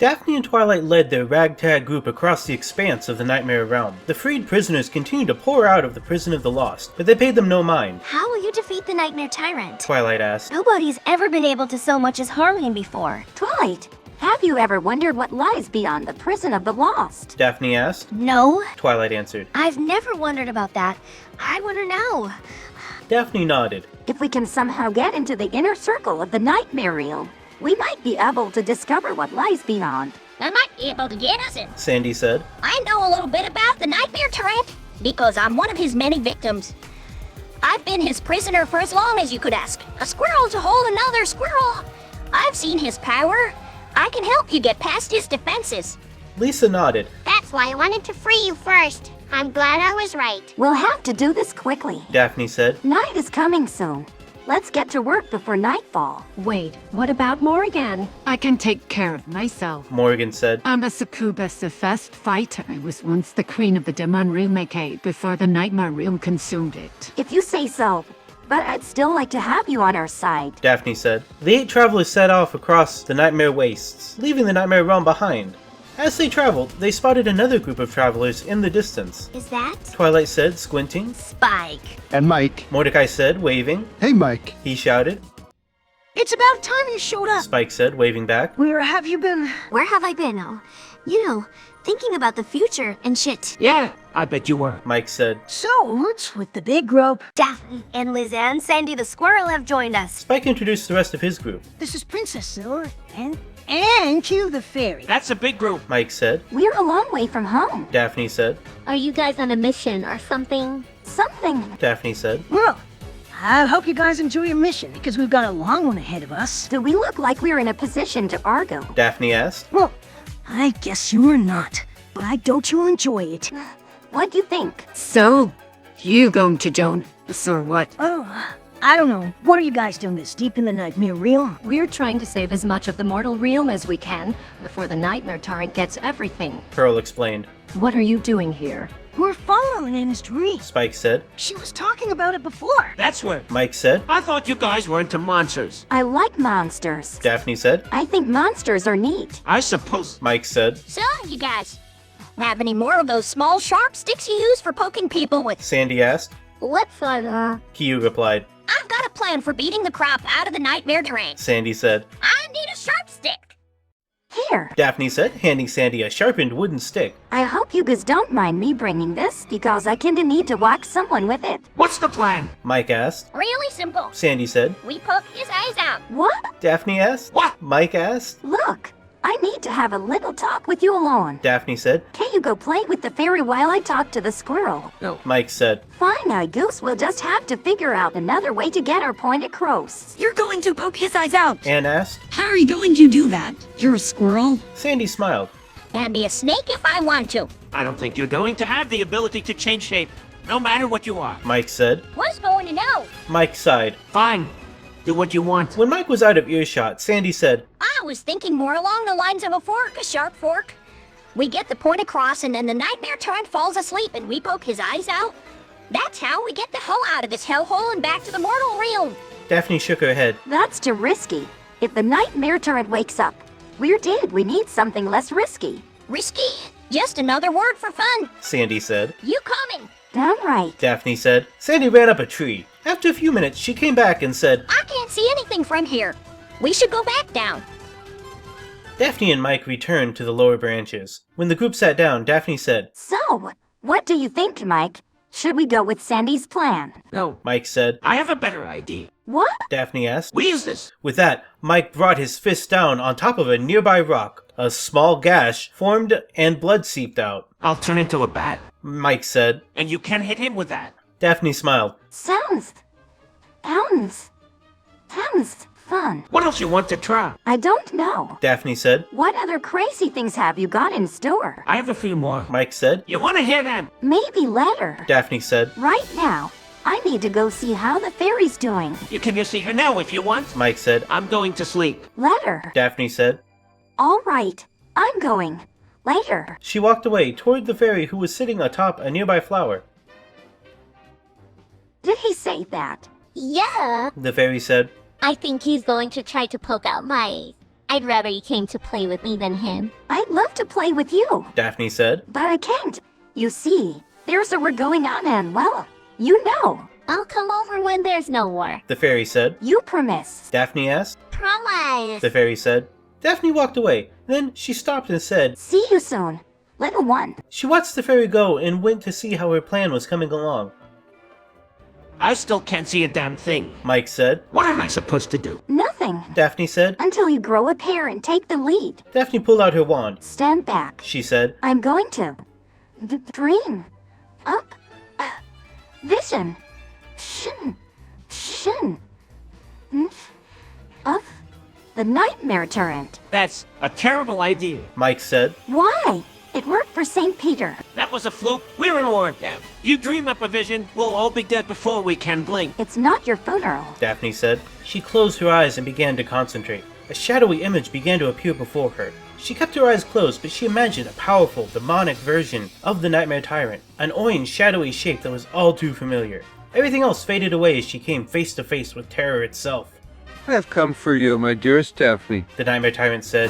Daphne and Twilight led their ragtag group across the expanse of the Nightmare Realm. The freed prisoners continued to pour out of the Prison of the Lost, but they paid them no mind. How will you defeat the Nightmare Tyrant? Twilight asked. Nobody's ever been able to so much as harm him before. Twilight, have you ever wondered what lies beyond the Prison of the Lost? Daphne asked. No. Twilight answered. I've never wondered about that. I wonder now. Daphne nodded. If we can somehow get into the inner circle of the Nightmare Realm, we might be able to discover what lies beyond. I might be able to get us in. Sandy said. I know a little bit about the Nightmare Tyrant because I'm one of his many victims. I've been his prisoner for as long as you could ask. A squirrel to hold another squirrel. I've seen his power. I can help you get past his defenses. Lisa nodded. That's why I wanted to free you first. I'm glad I was right. We'll have to do this quickly. Daphne said. Night is coming soon. Let's get to work before nightfall. Wait, what about Morgan? I can take care of myself. Morgan said. I'm a Succubus, the first fighter. I was once the queen of the Demon Realm before the Nightmare Realm consumed it. If you say so. But I'd still like to have you on our side. Daphne said. The 8 travelers set off across the Nightmare Wastes, leaving the Nightmare Realm behind. As they traveled, they spotted another group of travelers in the distance. Is that? Twilight said, squinting. Spike. And Mike. Mordecai said, waving. Hey, Mike. He shouted. It's about time you showed up. Spike said, waving back. Where have you been? Where have I been? Oh, you know, thinking about the future and shit. Yeah, I bet you were. Mike said. So, what's with the big rope? Daphne and Liz and Sandy the Squirrel have joined us. Spike introduced the rest of his group. This is Princess Silver and Q the Fairy. That's a big group. Mike said. We're a long way from home. Daphne said. Are you guys on a mission or something? Something. Daphne said. Well, I hope you guys enjoy your mission because we've got a long one ahead of us. Do we look like we're in a position to argue? Daphne asked. Well, I guess you're not, but I doubt you'll enjoy it. What do you think? So, you going to join us or what? Oh, I don't know. What are you guys doing this deep in the Nightmare Realm? We're trying to save as much of the mortal realm as we can before the Nightmare Tyrant gets everything. Pearl explained. What are you doing here? We're following Anna's dream. Spike said. She was talking about it before. That's where. Mike said. I thought you guys were into monsters. I like monsters. Daphne said. I think monsters are neat. I suppose. Mike said. So, you guys, have any more of those small sharp sticks you use for poking people with? Sandy asked. What's on, Kyu replied. I've got a plan for beating the crap out of the Nightmare Tyrant. Sandy said. I need a sharp stick. Here. Daphne said, handing Sandy a sharpened wooden stick. I hope you guys don't mind me bringing this because I kinda need to whack someone with it. What's the plan? Mike asked. Really simple. Sandy said. We poke his eyes out. What? Daphne asked. What? Mike asked. Look, I need to have a little talk with you alone. Daphne said. Can you go play with the fairy while I talk to the squirrel? Mike said. Fine, I guess we'll just have to figure out another way to get our point across. You're going to poke his eyes out. Anne asked. How are you going to do that? You're a squirrel. Sandy smiled. And be a snake if I want to. I don't think you're going to have the ability to change shape, no matter what you are. Mike said. What's going to know? Mike sighed. Fine. Do what you want. When Mike was out of earshot, Sandy said. I was thinking more along the lines of a fork, a sharp fork. We get the point across and then the Nightmare Tyrant falls asleep and we poke his eyes out. That's how we get the hell out of this hellhole and back to the mortal realm. Daphne shook her head. That's too risky. If the Nightmare Tyrant wakes up, we're dead. We need something less risky. Risky? Just another word for fun. Sandy said. You coming? Damn right. Daphne said. Sandy ran up a tree. After a few minutes, she came back and said. I can't see anything from here. We should go back down. Daphne and Mike returned to the lower branches. When the group sat down, Daphne said. So, what do you think, Mike? Should we go with Sandy's plan? No. Mike said. I have a better idea. What? Daphne asked. We use this. With that, Mike brought his fist down on top of a nearby rock. A small gash formed and blood seeped out. I'll turn into a bat. Mike said. And you can hit him with that. Daphne smiled. Sounds fun. What else you want to try? I don't know. Daphne said. What other crazy things have you got in store? I have a few more. Mike said. You want to hear them? Maybe later. Daphne said. Right now, I need to go see how the fairy's doing. You can just see her now if you want. Mike said. I'm going to sleep. Later. Daphne said. All right, I'm going. Later. She walked away toward the fairy who was sitting atop a nearby flower. Did he say that? Yeah. The fairy said. I think he's going to try to poke out my eyes. I'd rather you came to play with me than him. I'd love to play with you, Daphne said. but I can't. You see, there's a war going on and, well, you know. I'll come over when there's no war. The fairy said. You promise. Daphne asked. Promise. The fairy said. Daphne walked away. Then she stopped and said, See you soon, little one. She watched the fairy go and went to see how her plan was coming along. I still can't see a damn thing. Mike said. What am I supposed to do? Nothing. Daphne said. Until you grow a pair and take the lead. Daphne pulled out her wand. Stand back. She said. I'm going to dream up vision shin of the nightmare turret. That's a terrible idea. Mike said. Why? It worked for St. Peter. That was a fluke. We're in war now. You dream up a vision, we'll all be dead before we can blink. It's not your funeral. Daphne said. She closed her eyes and began to concentrate. A shadowy image began to appear before her. She kept her eyes closed, but she imagined a powerful, demonic version of the Nightmare Tyrant, an orange, shadowy shape that was all too familiar. Everything else faded away as she came face to face with terror itself. I have come for you, my dearest Daphne. The Nightmare Tyrant said.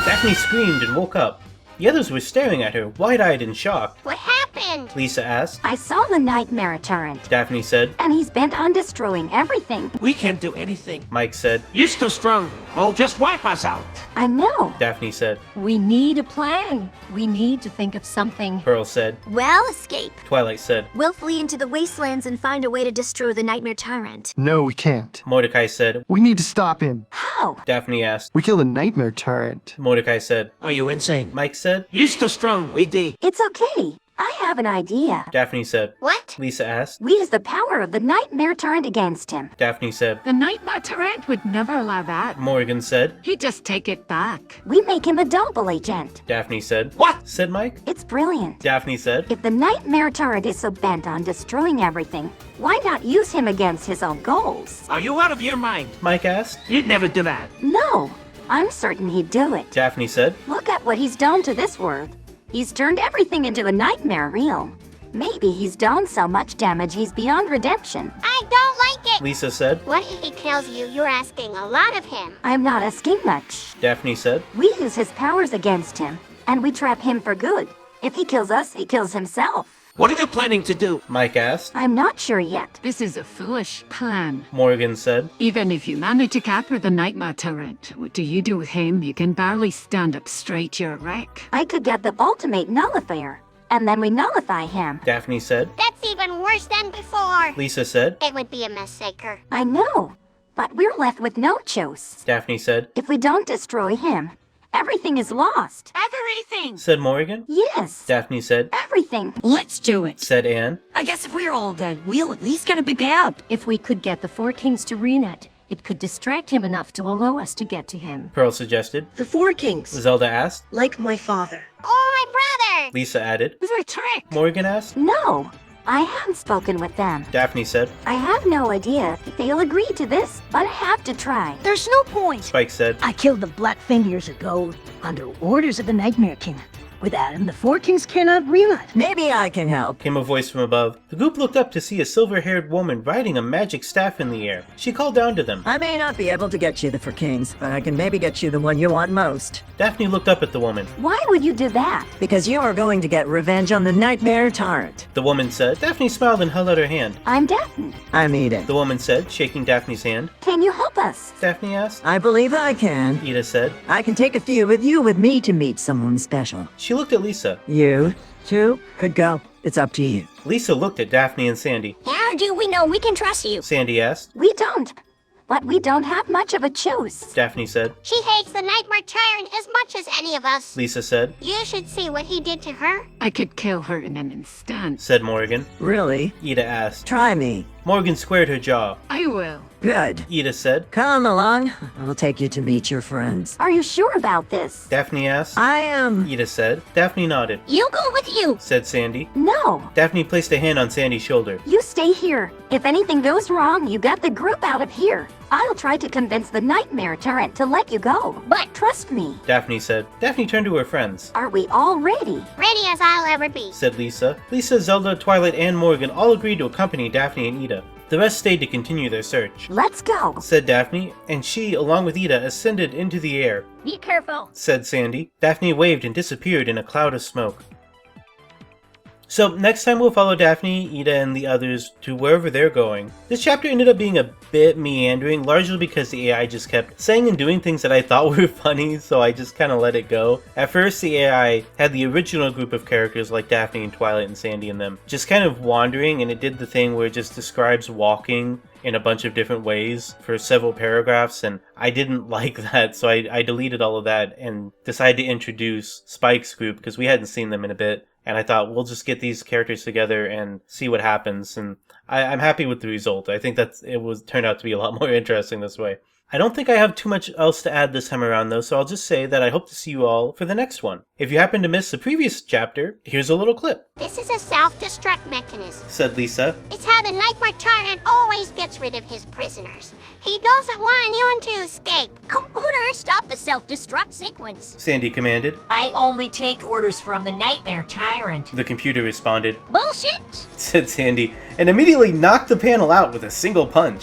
Daphne screamed and woke up. The others were staring at her, wide-eyed and shocked. What happened? Lisa asked. I saw the nightmare turret, Daphne said. and he's bent on destroying everything. We can't do anything. Mike said. You're too strong. I'll just wipe us out. I know. Daphne said. We need a plan. We need to think of something. Pearl said. Well, escape. Twilight said. We'll flee into the wastelands and find a way to destroy the Nightmare Tyrant. No, we can't. Mordecai said. We need to stop him. How? Daphne asked. We kill a nightmare tyrant. Mordecai said. Are you insane? Mike said. You're too strong, we did. It's okay. I have an idea. Daphne said. What? Lisa asked. We use the power of the nightmare turret against him. Daphne said. The nightmare turret would never allow that. Morgan said. He'd just take it back. We make him a double agent. Daphne said. What? Said Mike. It's brilliant. Daphne said. If the nightmare turret is so bent on destroying everything, why not use him against his own goals? Are you out of your mind? Mike asked. You'd never do that. No, I'm certain he'd do it. Daphne said. Look at what he's done to this world. He's turned everything into a nightmare realm. Maybe he's done so much damage he's beyond redemption. I don't like it. Lisa said. What he kills you, you're asking a lot of him. I'm not asking much. Daphne said. We use his powers against him, and we trap him for good. If he kills us, he kills himself. What are you planning to do? Mike asked. I'm not sure yet. This is a foolish plan. Morgan said. Even if you manage to capture the nightmare turret, what do you do with him? You can barely stand up straight, you're a wreck. I could get the ultimate nullifier, and then we nullify him. Daphne said. That's even worse than before. Lisa said. It would be a massacre. I know, but we're left with no choice. Daphne said. If we don't destroy him, everything is lost. Everything. Said Morgan. Yes, Daphne said. everything. Let's do it. Said Anne. I guess if we're all dead, we'll at least get a big help. If we could get the Four Kings to Renat, it could distract him enough to allow us to get to him. Pearl suggested. The Four Kings, Zelda asked. like my father. Oh, my brother! Lisa added. It was a trick. Morgan asked. No, I haven't spoken with them. Daphne said. I have no idea if they'll agree to this, but I have to try. There's no point. Spike said. I killed the Black Fang years ago under orders of the Nightmare King. Without him, the Four Kings cannot reunite. Maybe I can help. Came a voice from above. The group looked up to see a silver-haired woman riding a magic staff in the air. She called down to them. I may not be able to get you the Four Kings, but I can maybe get you the one you want most. Daphne looked up at the woman. Why would you do that? Because you are going to get revenge on the Nightmare Tyrant. The woman said. Daphne smiled and held out her hand. I'm Daphne. I'm Eden. The woman said, shaking Daphne's hand. Can you help us? Daphne asked. I believe I can. Ida said. I can take a few of you with me to meet someone special. She looked at Lisa. You, too, could go. It's up to you. Lisa looked at Daphne and Sandy. How do we know we can trust you? Sandy asked. We don't. But we don't have much of a choice. Daphne said. She hates the Nightmare Tyrant as much as any of us. Lisa said. You should see what he did to her. I could kill her in an instant. Said Morgan. Really? Ida asked. Try me. Morgan squared her jaw. I will. Good. Ida said. Come along. I'll take you to meet your friends. Are you sure about this? Daphne asked. I am. Ida said. Daphne nodded. You go with you. Said Sandy. No. Daphne placed a hand on Sandy's shoulder. You stay here. If anything goes wrong, you get the group out of here. I'll try to convince the Nightmare Tyrant to let you go. But trust me. Daphne said. Daphne turned to her friends. Are we all ready? Ready as I'll ever be. Said Lisa. Lisa, Zelda, Twilight, and Morgan all agreed to accompany Daphne and Ida. The rest stayed to continue their search. Let's go, Said Daphne, and she, along with Ida, ascended into the air. Be careful. Said Sandy. Daphne waved and disappeared in a cloud of smoke. So, next time we'll follow Daphne, Ida, and the others to wherever they're going. This chapter ended up being a bit meandering, largely because the AI just kept saying and doing things that I thought were funny, so I just kind of let it go. At first, the AI had the original group of characters like Daphne and Twilight and Sandy in them, just kind of wandering, and it did the thing where it just describes walking in a bunch of different ways for several paragraphs, and I didn't like that, so I deleted all of that and decided to introduce Spike's group because we hadn't seen them in a bit. And I thought, we'll just get these characters together and see what happens. And I'm happy with the result. I think that turned out to be a lot more interesting this way. I don't think I have too much else to add this time around, though, so I'll just say that I hope to see you all for the next one. If you happen to miss the previous chapter, here's a little clip. This is a self-destruct mechanism, Said Lisa. It's how the Nightmare Tyrant always gets rid of his prisoners. He doesn't want anyone to escape. Computer, stop the self-destruct sequence. Sandy commanded. I only take orders from the Nightmare Tyrant. The computer responded. Bullshit. Said Sandy, and immediately knocked the panel out with a single punch.